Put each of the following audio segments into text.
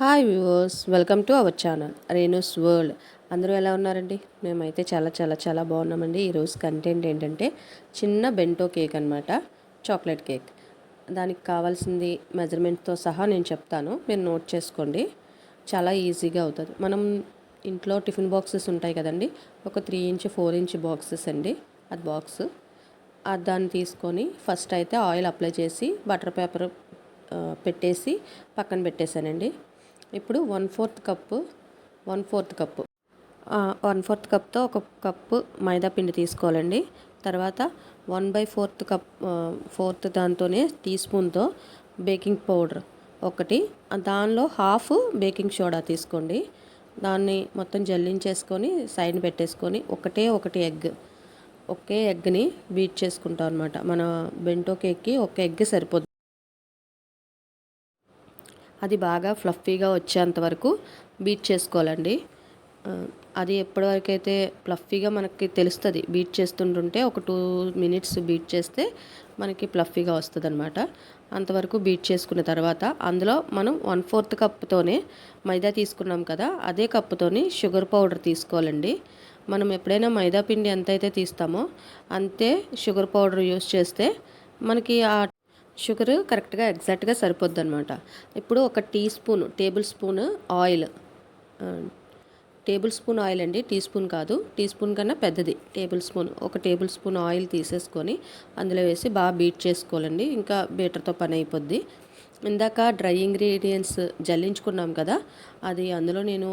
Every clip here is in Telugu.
Hi viewers, welcome to our channel Renu's world. అందరూ ఎలా ఉన్నారండి? మేమైతే చాలా చాలా చాలా బాగున్నామండి. ఈరోజు కంటెంట్ ఏంటంటే చిన్న బెంటో కేక్ అనమాట, చాక్లెట్ కేక్. దానికి కావాల్సింది మెజర్మెంట్తో సహా నేను చెప్తాను, మీరు నోట్ చేసుకోండి. చాలా ఈజీగా అవుతుంది. మనం ఇంట్లో టిఫిన్ బాక్సెస్ ఉంటాయి కదండి, ఒక 3 ఇంచ్ 4 ఇంచ్ బాక్సెస్ అండి. అది బాక్స్ దాన్ని తీసుకొని ఫస్ట్ అయితే ఆయిల్ అప్లై చేసి బటర్ పేపర్ పెట్టేసి పక్కన పెట్టేశానండి. ఇప్పుడు 1/4 కప్పు 1/4 కప్పు 1/4 కప్తో ఒక కప్పు మైదా పిండి తీసుకోవాలండి. తర్వాత 1/4 కప్ 4 దాంతోనే టీ స్పూన్తో బేకింగ్ పౌడర్ ఒకటి, దానిలో హాఫ్ బేకింగ్ సోడా తీసుకోండి. దాన్ని మొత్తం జల్లించేసుకొని సైడ్ పెట్టేసుకొని ఒకటి ఎగ్, ఒకే ఎగ్ని బీట్ చేసుకుంటాం అనమాట. మన బెంటో కేక్కి ఒక ఎగ్ సరిపోద్ది. అది బాగా ఫ్లఫీగా వచ్చేంత వరకు బీట్ చేసుకోవాలండి. అది ఎప్పటివరకు అయితే ఫ్లఫీగా మనకి తెలుస్తుంది, బీట్ చేస్తుంటుంటే ఒక 2 మినిట్స్ బీట్ చేస్తే మనకి ఫ్లఫీగా వస్తుంది అనమాట. అంతవరకు బీట్ చేసుకున్న తర్వాత అందులో మనం 1/4 కప్తోనే మైదా తీసుకున్నాం కదా, అదే కప్పుతోని షుగర్ పౌడర్ తీసుకోవాలండి. మనం ఎప్పుడైనా మైదా పిండి ఎంతైతే తీస్తామో అంతే షుగర్ పౌడర్ యూస్ చేస్తే మనకి ఆ షుగర్ కరెక్ట్గా ఎగ్జాక్ట్గా సరిపోద్ది అనమాట. ఇప్పుడు ఒక table spoon oil, table spoon oil అండి, టీ స్పూన్ కాదు. టీ స్పూన్ కన్నా పెద్దది ఒక టేబుల్ స్పూన్ ఆయిల్ తీసేసుకొని అందులో వేసి బాగా బీట్ చేసుకోవాలండి. ఇంకా బీటర్తో పని అయిపోద్ది. ఇందాక డ్రై ఇంగ్రీడియంట్స్ జల్లించుకున్నాం కదా, అది అందులో నేను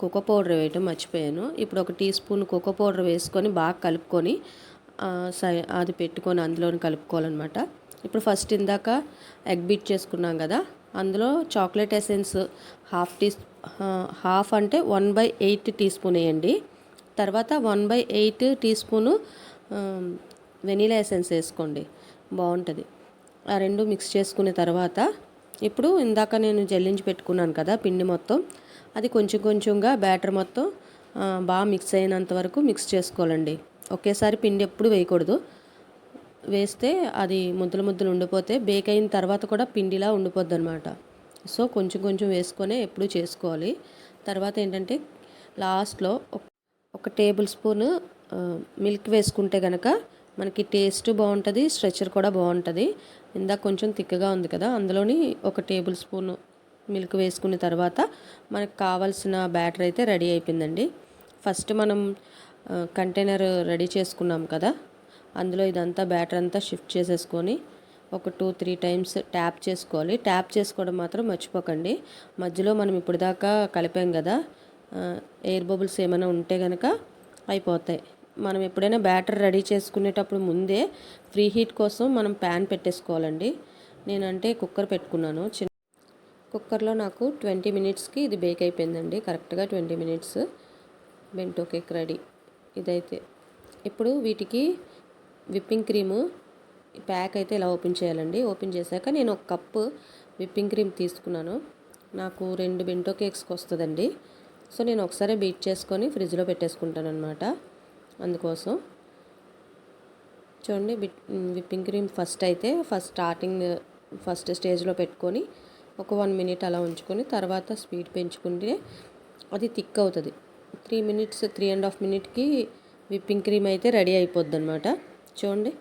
కోకో పౌడర్ వేయటం మర్చిపోయాను. ఇప్పుడు ఒక టీ స్పూన్ కోకో పౌడర్ వేసుకొని బాగా కలుపుకొని అది పెట్టుకొని అందులోని కలుపుకోవాలన్నమాట. ఇప్పుడు ఫస్ట్ ఇందాక ఎగ్ బీట్ చేసుకున్నాం కదా, అందులో చాక్లెట్ ఎసెన్స్ హాఫ్ అంటే 1/8 టీ స్పూన్ వేయండి. తర్వాత 1/8 టీ స్పూను వెనీలా ఎసెన్స్ వేసుకోండి, బాగుంటుంది. ఆ రెండు మిక్స్ చేసుకున్న తర్వాత ఇప్పుడు ఇందాక నేను జల్లించి పెట్టుకున్నాను కదా పిండి మొత్తం, అది కొంచెం కొంచెంగా బ్యాటర్ మొత్తం బాగా మిక్స్ అయినంత వరకు మిక్స్ చేసుకోవాలండి. ఒకేసారి పిండి ఎప్పుడు వేయకూడదు. వేస్తే అది ముద్దలు ఉండిపోతే బేక్ అయిన తర్వాత కూడా పిండిలా ఉండిపోద్ది అనమాట. సో కొంచెం కొంచెం వేసుకొనే ఎప్పుడు చేసుకోవాలి. తర్వాత ఏంటంటే లాస్ట్లో ఒక టేబుల్ స్పూన్ మిల్క్ వేసుకుంటే కనుక మనకి టేస్ట్ బాగుంటుంది, స్ట్రెచర్ కూడా బాగుంటుంది. ఇందాక కొంచెం థిక్గా ఉంది కదా, అందులోని ఒక టేబుల్ స్పూన్ మిల్క్ వేసుకున్న తర్వాత మనకు కావాల్సిన బ్యాటర్ అయితే రెడీ అయిపోయిందండి. ఫస్ట్ మనం కంటైనర్ రెడీ చేసుకున్నాం కదా, అందులో ఇదంతా బ్యాటర్ అంతా షిఫ్ట్ చేసేసుకొని ఒక 2-3 టైమ్స్ ట్యాప్ చేసుకోవాలి. ట్యాప్ చేసుకోవడం మాత్రం మర్చిపోకండి. మధ్యలో మనం ఇప్పుడు దాకా కలిపాం కదా, ఎయిర్ బబుల్స్ ఏమైనా ఉంటే కనుక అయిపోతాయి. మనం ఎప్పుడైనా బ్యాటర్ రెడీ చేసుకునేటప్పుడు ముందే ఫ్రీ హీట్ కోసం మనం ప్యాన్ పెట్టేసుకోవాలండి. నేనంటే కుక్కర్ పెట్టుకున్నాను. చిన్న కుక్కర్లో నాకు 20 మినిట్స్కి ఇది బేక్ అయిపోయిందండి. కరెక్ట్గా 20 మినిట్స్ బెంటో కేక్ రెడీ. ఇదైతే ఇప్పుడు వీటికి విప్పింగ్ క్రీము ప్యాక్ అయితే ఇలా ఓపెన్ చేయాలండి. ఓపెన్ చేశాక నేను ఒక కప్పు విప్పింగ్ క్రీమ్ తీసుకున్నాను. నాకు 2 బెంటో కేక్స్కి వస్తుందండి. సో నేను ఒకసారి బీట్ చేసుకొని ఫ్రిడ్జ్లో పెట్టేసుకుంటాను అనమాట. అందుకోసం చూడండి, విప్పింగ్ క్రీమ్ ఫస్ట్ స్టేజ్లో పెట్టుకొని ఒక 1 మినిట్ అలా ఉంచుకొని తర్వాత స్పీడ్ పెంచుకుంటే అది థిక్ అవుతుంది. 3.5 మినిట్కి విప్పింగ్ క్రీమ్ అయితే రెడీ అయిపోద్ది అనమాట. చూడండి,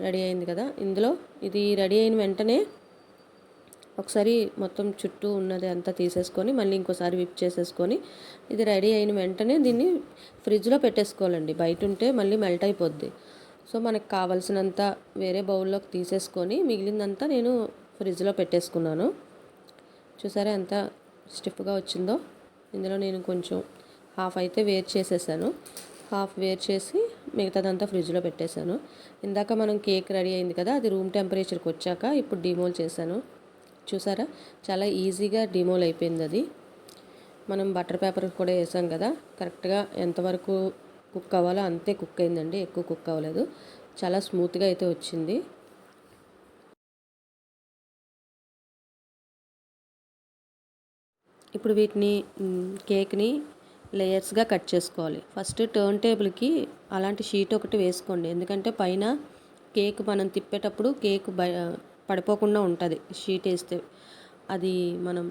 రెడీ అయింది కదా. ఇందులో ఇది రెడీ అయిన వెంటనే ఒకసారి మొత్తం చుట్టూ ఉన్నది అంతా తీసేసుకొని మళ్ళీ ఇంకోసారి విప్ చేసేసుకొని ఇది రెడీ అయిన వెంటనే దీన్ని ఫ్రిడ్జ్లో పెట్టేసుకోవాలండి. బయట ఉంటే మళ్ళీ మెల్ట్ అయిపోద్ది. సో మనకు కావాల్సినంత వేరే బౌల్లోకి తీసేసుకొని మిగిలిందంతా నేను ఫ్రిడ్జ్లో పెట్టేసుకున్నాను. చూసారా ఎంత స్టిఫ్గా వచ్చిందో. ఇందులో నేను కొంచెం హాఫ్ అయితే వేర్ చేసేసాను. హాఫ్ వేర్ చేసి మిగతాదంతా ఫ్రిడ్జ్లో పెట్టేశాను. ఇందాక మనం కేక్ రెడీ అయింది కదా, అది రూమ్ టెంపరేచర్కి వచ్చాక ఇప్పుడు డిమోల్ చేశాను. చూసారా, చాలా ఈజీగా డిమోల్ అయిపోయింది. అది మనం బటర్ పేపర్ కూడా వేసాం కదా, కరెక్ట్గా ఎంతవరకు కుక్ అవ్వాలో అంతే కుక్ అయిందండి. ఎక్కువ కుక్ అవ్వలేదు, చాలా స్మూత్గా అయితే వచ్చింది. ఇప్పుడు వీటిని కేక్ని లేయర్స్గా కట్ చేసుకోవాలి. ఫస్ట్ టర్న్ టేబుల్కి అలాంటి షీట్ ఒకటి వేసుకోండి, ఎందుకంటే పైన కేక్ మనం తిప్పేటప్పుడు కేక్ పడిపోకుండా ఉంటుంది. షీట్ వేస్తే అది మనం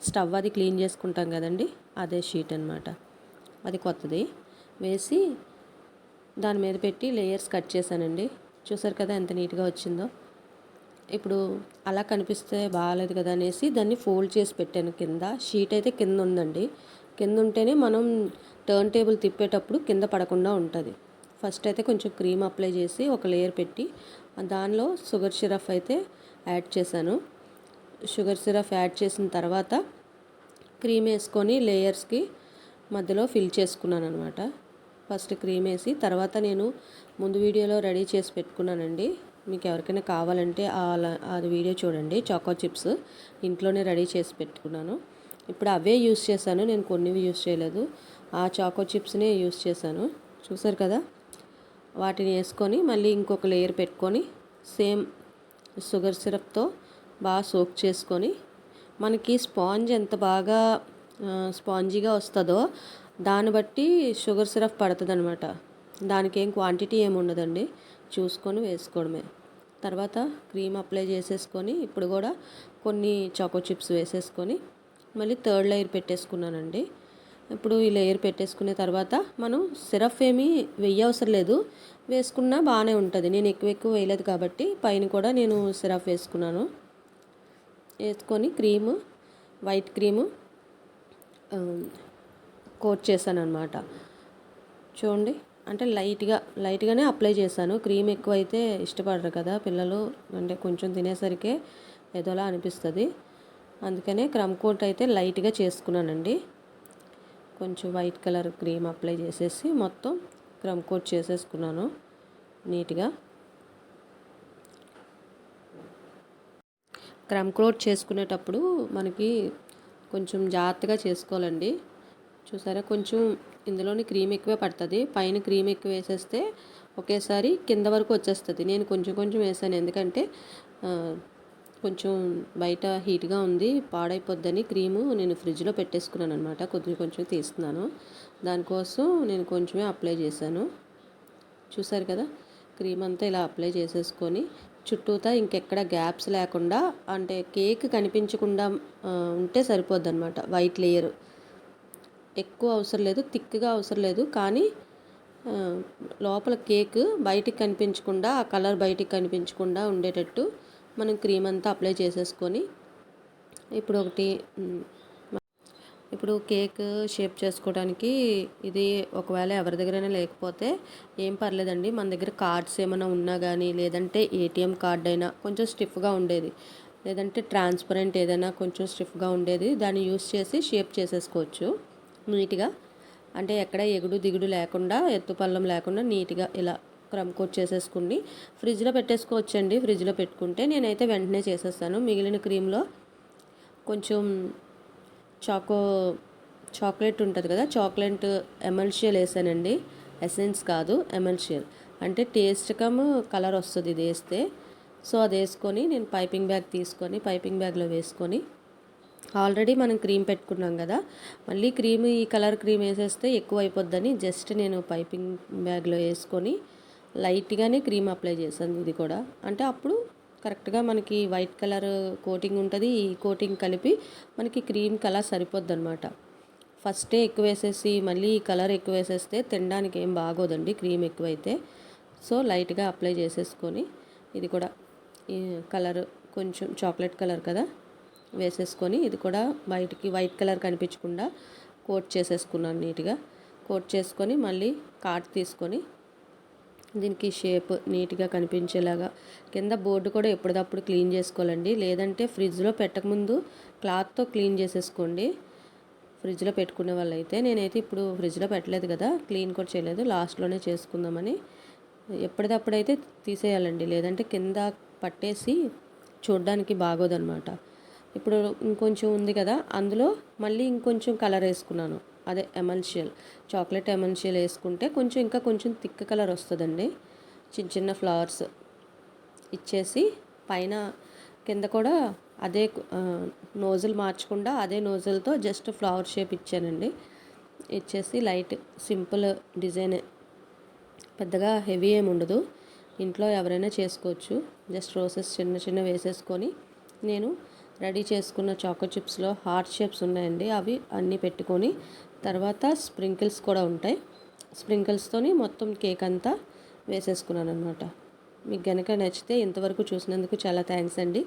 స్టవ్ అది క్లీన్ చేసుకుంటాం కదండి, అదే షీట్ అనమాట. అది కొత్తది వేసి దాని మీద పెట్టి లేయర్స్ కట్ చేశానండి. చూసారు కదా ఎంత నీట్గా వచ్చిందో. ఇప్పుడు అలా కనిపిస్తే బాగాలేదు కదా అనేసి దాన్ని ఫోల్డ్ చేసి పెట్టాను. కింద షీట్ అయితే కింద ఉందండి. కింద ఉంటేనే మనం టర్న్ టేబుల్ తిప్పేటప్పుడు కింద పడకుండా ఉంటుంది. ఫస్ట్ అయితే కొంచెం క్రీమ్ అప్లై చేసి ఒక లేయర్ పెట్టి దానిలో షుగర్ సిరప్ అయితే యాడ్ చేశాను. షుగర్ సిరప్ యాడ్ చేసిన తర్వాత క్రీమ్ వేసుకొని లేయర్స్కి మధ్యలో ఫిల్ చేసుకున్నాను అనమాట. ఫస్ట్ క్రీమ్ వేసి తర్వాత నేను ముందు వీడియోలో రెడీ చేసి పెట్టుకున్నానండి. మీకు ఎవరికైనా కావాలంటే అది వీడియో చూడండి. చాకో చిప్స్ ఇంట్లోనే రెడీ చేసి పెట్టుకున్నాను. ఇప్పుడు అవే యూస్ చేశాను, నేను కొన్నివి యూస్ చేయలేదు. ఆ చాకో చిప్స్నే యూస్ చేశాను. చూసారు కదా, వాటిని వేసుకొని మళ్ళీ ఇంకొక లేయర్ పెట్టుకొని సేమ్ షుగర్ సిరప్తో బాగా సోక్ చేసుకొని మనకి స్పాంజ్ ఎంత బాగా స్పాంజీగా వస్తుందో దాన్ని బట్టి షుగర్ సిరప్ పడుతుంది అనమాట. దానికి ఏం క్వాంటిటీ ఏమి ఉండదండి, చూసుకొని వేసుకోవడమే. తర్వాత క్రీమ్ అప్లై చేసేసుకొని ఇప్పుడు కూడా కొన్ని చాకో చిప్స్ వేసేసుకొని మళ్ళీ థర్డ్ లేయర్ పెట్టేసుకున్నానండి. ఇప్పుడు ఈ లేయర్ పెట్టేసుకునే తర్వాత మనం సిరప్ ఏమీ వేయవసరం లేదు, వేసుకున్నా బాగానే ఉంటుంది. నేను ఎక్కువ వేయలేదు కాబట్టి పైన కూడా నేను సిరప్ వేసుకున్నాను. వేసుకొని వైట్ క్రీము కోట్ చేశాను అనమాట. చూడండి, అంటే లైట్గానే అప్లై చేశాను. క్రీమ్ ఎక్కువ అయితే ఇష్టపడరు కదా పిల్లలు, అంటే కొంచెం తినేసరికి ఏదోలా అనిపిస్తుంది. అందుకనే క్రమ్ కోట్ అయితే లైట్గా చేసుకున్నానండి. కొంచెం వైట్ కలర్ క్రీమ్ అప్లై చేసేసి మొత్తం క్రమ్ కోట్ చేసేసుకున్నాను నీట్గా. క్రమ్ కోట్ చేసుకునేటప్పుడు మనకి కొంచెం జాగ్రత్తగా చేసుకోవాలండి. చూసారా, కొంచెం ఇందులోని క్రీమ్ ఎక్కువే పడుతుంది. పైన క్రీమ్ ఎక్కువ వేసేస్తే ఒకేసారి కింద వరకు వచ్చేస్తుంది. నేను కొంచెం వేసాను, ఎందుకంటే కొంచెం బయట హీట్గా ఉంది, పాడైపోద్దని క్రీము నేను ఫ్రిడ్జ్లో పెట్టేసుకున్నాను అనమాట. కొంచెం తీస్తున్నాను, దానికోసం నేను కొంచెమే అప్లై చేశాను. చూసారు కదా, క్రీమ్ అంతా ఇలా అప్లై చేసేసుకొని చుట్టూతా ఇంకెక్కడ గ్యాప్స్ లేకుండా, అంటే కేక్ కనిపించకుండా ఉంటే సరిపోద్ది అనమాట. వైట్ లేయర్ ఎక్కువ అవసరం లేదు, థిక్గా అవసరం లేదు, కానీ లోపల కేక్ బయటికి కనిపించకుండా, ఆ కలర్ బయటికి కనిపించకుండా ఉండేటట్టు మనం క్రీమ్ అంతా అప్లై చేసేసుకొని ఇప్పుడు కేక్ షేప్ చేసుకోవడానికి ఇది ఒకవేళ ఎవరి దగ్గరైనా లేకపోతే ఏం పర్లేదండి. మన దగ్గర కార్డ్స్ ఏమైనా ఉన్నా కానీ, లేదంటే ఏటీఎం కార్డ్ అయినా కొంచెం స్టిఫ్గా ఉండేది, లేదంటే ట్రాన్స్పరెంట్ ఏదైనా కొంచెం స్టిఫ్గా ఉండేది, దాన్ని యూస్ చేసి షేప్ చేసేసుకోవచ్చు నీట్గా. అంటే ఎక్కడ ఎగుడు దిగుడు లేకుండా, ఎత్తుపల్లం లేకుండా నీట్గా ఇలా క్రమ్ కోట్ చేసేసుకుని ఫ్రిడ్జ్లో పెట్టేసుకోవచ్చండి. ఫ్రిడ్జ్లో పెట్టుకుంటే నేనైతే వెంటనే చేసేస్తాను. మిగిలిన క్రీమ్లో కొంచెం చాక్లెట్ ఉంటుంది కదా, చాక్లెట్ ఎమల్షియల్ వేసానండి. ఎసెన్స్ కాదు, ఎమల్షియల్. అంటే టేస్ట్ కమ్ కలర్ వస్తుంది ఇది వేస్తే. సో అది వేసుకొని నేను పైపింగ్ బ్యాగ్ తీసుకొని పైపింగ్ బ్యాగ్లో వేసుకొని, ఆల్రెడీ మనం క్రీమ్ పెట్టుకున్నాం కదా, మళ్ళీ ఈ కలర్ క్రీమ్ వేసేస్తే ఎక్కువ అయిపోద్దని జస్ట్ నేను పైపింగ్ బ్యాగ్లో వేసుకొని లైట్గానే క్రీమ్ అప్లై చేశాను. ఇది కూడా అంటే అప్పుడు కరెక్ట్గా మనకి వైట్ కలర్ కోటింగ్ ఉంటుంది, ఈ కోటింగ్ కలిపి మనకి క్రీమ్ కలర్ సరిపోద్ది అనమాట. ఫస్టే ఎక్కువ వేసేసి మళ్ళీ ఈ కలర్ ఎక్కువ వేసేస్తే తినడానికి ఏం బాగోదండి క్రీమ్ ఎక్కువైతే. సో లైట్గా అప్లై చేసేసుకొని ఇది కూడా ఈ కలర్ కొంచెం చాక్లెట్ కలర్ కదా వేసేసుకొని, ఇది కూడా బయటికి వైట్ కలర్ కనిపించకుండా కోట్ చేసేసుకున్నాను నీట్గా. కోట్ చేసుకొని మళ్ళీ కార్డ్ తీసుకొని దీనికి షేప్ నీట్గా కనిపించేలాగా కింద బోర్డు కూడా ఎప్పటికప్పుడు క్లీన్ చేసుకోవాలండి. లేదంటే ఫ్రిడ్జ్లో పెట్టకముందు క్లాత్తో క్లీన్ చేసేసుకోండి. ఫ్రిడ్జ్లో పెట్టుకునే వాళ్ళైతే, నేనైతే ఇప్పుడు ఫ్రిడ్జ్లో పెట్టలేదు కదా, క్లీన్ కూడా చేయలేదు, లాస్ట్లోనే చేసుకుందామని. ఎప్పటికప్పుడైతే తీసేయాలండి, లేదంటే కింద పట్టేసి చూడడానికి బాగోదన్నమాట. ఇప్పుడు ఇంకొంచెం ఉంది కదా, అందులో మళ్ళీ ఇంకొంచెం కలర్ వేసుకున్నాను, అదే చాక్లెట్ ఎమల్షియల్ వేసుకుంటే ఇంకా కొంచెం థిక్ కలర్ వస్తుందండి. చిన్న ఫ్లవర్స్ ఇచ్చేసి పైన కింద కూడా అదే నోజల్ మార్చకుండా అదే నోజల్తో జస్ట్ ఫ్లవర్ షేప్ ఇచ్చానండి. ఇచ్చేసి లైట్ సింపుల్ డిజైన్, పెద్దగా హెవీ ఏమి ఉండదు, ఇంట్లో ఎవరైనా చేసుకోవచ్చు. జస్ట్ రోసెస్ చిన్న వేసేసుకొని నేను రెడీ చేసుకున్న చాకో చిప్స్లో హార్ట్ షేప్స్ ఉన్నాయండి, అవి అన్నీ పెట్టుకొని తర్వాత స్ప్రింకిల్స్ కూడా ఉంటాయి. స్ప్రింకిల్స్తోని మొత్తం కేక్ అంతా వేసేసుకున్నాను అనమాట. మీకు కనుక నచ్చితే ఇంతవరకు చూసినందుకు చాలా థ్యాంక్స్ అండి.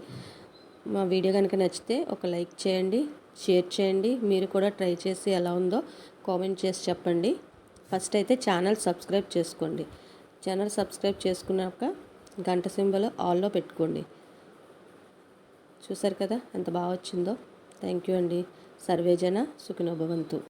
మా వీడియో కనుక నచ్చితే ఒక లైక్ చేయండి, షేర్ చేయండి. మీరు కూడా ట్రై చేసి ఎలా ఉందో కామెంట్ చేసి చెప్పండి. ఫస్ట్ అయితే ఛానల్ సబ్స్క్రైబ్ చేసుకోండి. ఛానల్ సబ్స్క్రైబ్ చేసుకున్నాక గంట సింబల్ ఆల్లో పెట్టుకోండి. చూసారు కదా ఎంత బాగా వచ్చిందో. థ్యాంక్ యూ అండి. సర్వేజన సుఖినో భవంతు.